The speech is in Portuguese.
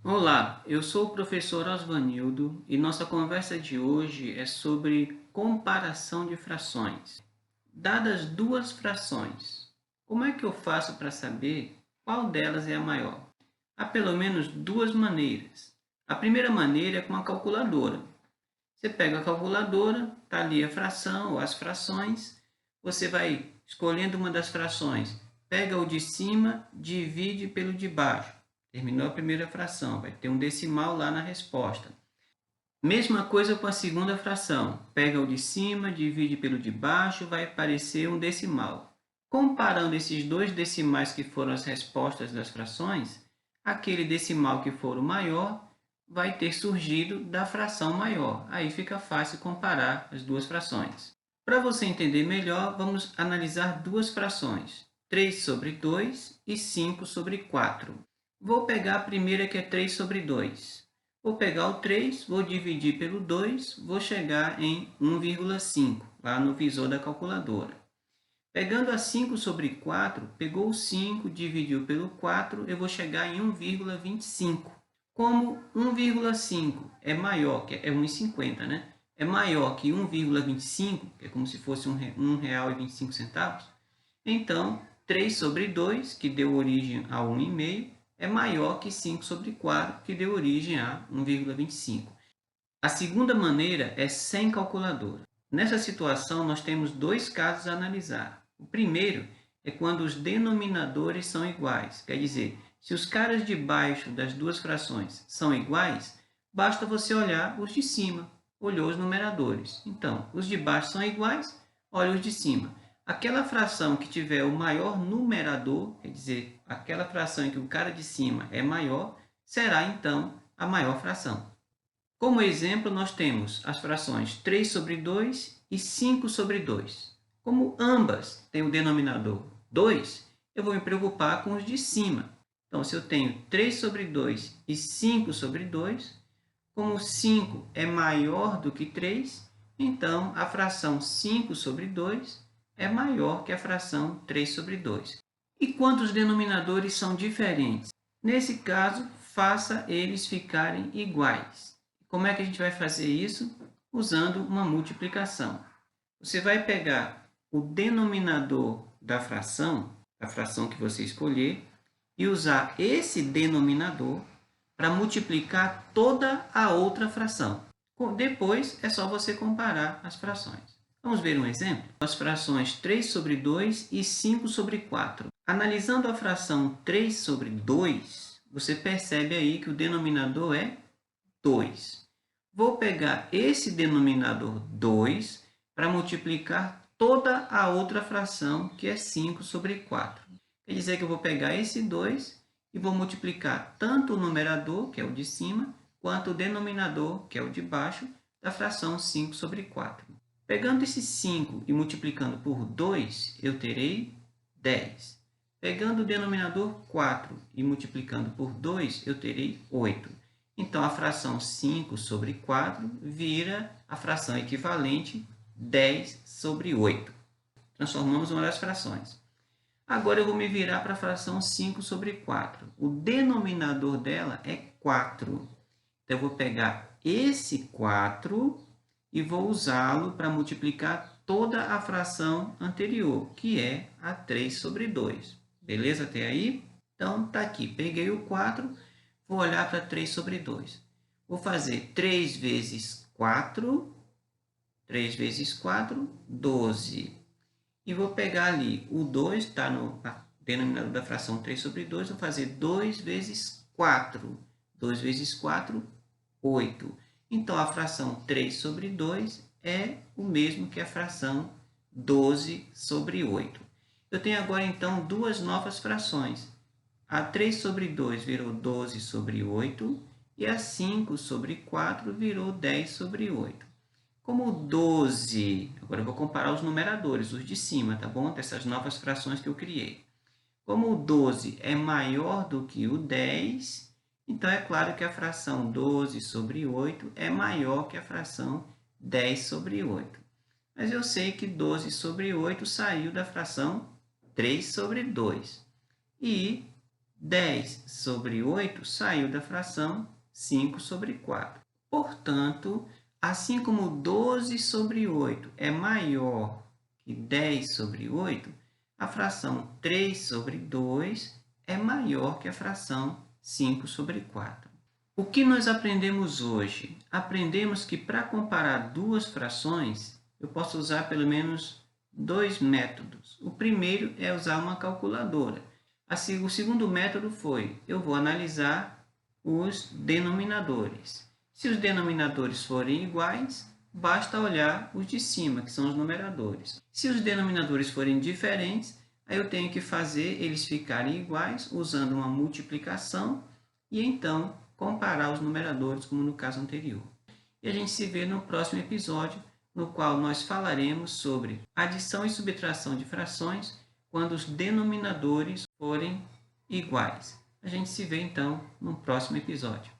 Olá, eu sou o professor Osvanildo e nossa conversa de hoje é sobre comparação de frações. Dadas duas frações, como é que eu faço para saber qual delas é a maior? Há pelo menos duas maneiras. A primeira maneira é com a calculadora. Você pega a calculadora, está ali a fração ou as frações, você vai escolhendo uma das frações, pega o de cima, divide pelo de baixo. Terminou a primeira fração, vai ter um decimal lá na resposta. Mesma coisa com a segunda fração. Pega o de cima, divide pelo de baixo, vai aparecer um decimal. Comparando esses dois decimais que foram as respostas das frações, aquele decimal que for o maior vai ter surgido da fração maior. Aí fica fácil comparar as duas frações. Para você entender melhor, vamos analisar duas frações, 3 sobre 2 e 5 sobre 4. Vou pegar a primeira, que é 3 sobre 2. Vou pegar o 3, vou dividir pelo 2, vou chegar em 1,5, lá no visor da calculadora. Pegando a 5 sobre 4, pegou o 5, dividiu pelo 4, eu vou chegar em 1,25. Como 1,5 é maior, que é 1,50, né? É maior que 1,25, que é como se fosse R$ 1,25, então 3 sobre 2, que deu origem a 1,5, é maior que 5 sobre 4, que deu origem a 1,25. A segunda maneira é sem calculadora. Nessa situação, nós temos dois casos a analisar. O primeiro é quando os denominadores são iguais, quer dizer, se os caras de baixo das duas frações são iguais, basta você olhar os de cima. Olhou os numeradores. Então, os de baixo são iguais, olha os de cima. Aquela fração que tiver o maior numerador, quer dizer, aquela fração em que o cara de cima é maior, será então a maior fração. Como exemplo, nós temos as frações 3 sobre 2 e 5 sobre 2. Como ambas têm o denominador 2, eu vou me preocupar com os de cima. Então, se eu tenho 3 sobre 2 e 5 sobre 2, como 5 é maior do que 3, então a fração 5 sobre 2 é maior que a fração 3 sobre 2. E quando os denominadores são diferentes? Nesse caso, faça eles ficarem iguais. Como é que a gente vai fazer isso? Usando uma multiplicação. Você vai pegar o denominador da fração que você escolher, e usar esse denominador para multiplicar toda a outra fração. Depois, é só você comparar as frações. Vamos ver um exemplo? As frações 3 sobre 2 e 5 sobre 4. Analisando a fração 3 sobre 2, você percebe aí que o denominador é 2. Vou pegar esse denominador 2 para multiplicar toda a outra fração, que é 5 sobre 4. Quer dizer que eu vou pegar esse 2 e vou multiplicar tanto o numerador, que é o de cima, quanto o denominador, que é o de baixo, da fração 5 sobre 4. Pegando esse 5 e multiplicando por 2, eu terei 10. Pegando o denominador 4 e multiplicando por 2, eu terei 8. Então, a fração 5 sobre 4 vira a fração equivalente 10 sobre 8. Transformamos uma das frações. Agora, eu vou me virar para a fração 5 sobre 4. O denominador dela é 4. Então, eu vou pegar esse 4 e vou usá-lo para multiplicar toda a fração anterior, que é a 3 sobre 2. Beleza até aí? Então, está aqui. Peguei o 4, vou olhar para 3 sobre 2. Vou fazer 3 vezes 4. 3 vezes 4, 12. E vou pegar ali o 2, está no denominador da fração 3 sobre 2, vou fazer 2 vezes 4. 2 vezes 4, 8. Então, a fração 3 sobre 2 é o mesmo que a fração 12 sobre 8. Eu tenho agora, então, duas novas frações. A 3 sobre 2 virou 12 sobre 8 e a 5 sobre 4 virou 10 sobre 8. Como 12, agora eu vou comparar os numeradores, os de cima, tá bom? Dessas novas frações que eu criei. Como o 12 é maior do que o 10, então é claro que a fração 12 sobre 8 é maior que a fração 10 sobre 8. Mas eu sei que 12 sobre 8 saiu da fração 3 sobre 2. E 10 sobre 8 saiu da fração 5 sobre 4. Portanto, assim como 12 sobre 8 é maior que 10 sobre 8, a fração 3 sobre 2 é maior que a fração 5 sobre 4. O que nós aprendemos hoje? Aprendemos que para comparar duas frações, eu posso usar pelo menos dois métodos. O primeiro é usar uma calculadora. O segundo método foi, eu vou analisar os denominadores. Se os denominadores forem iguais, basta olhar os de cima, que são os numeradores. Se os denominadores forem diferentes, aí eu tenho que fazer eles ficarem iguais usando uma multiplicação e então comparar os numeradores, como no caso anterior. E a gente se vê no próximo episódio, no qual nós falaremos sobre adição e subtração de frações quando os denominadores forem iguais. A gente se vê então no próximo episódio.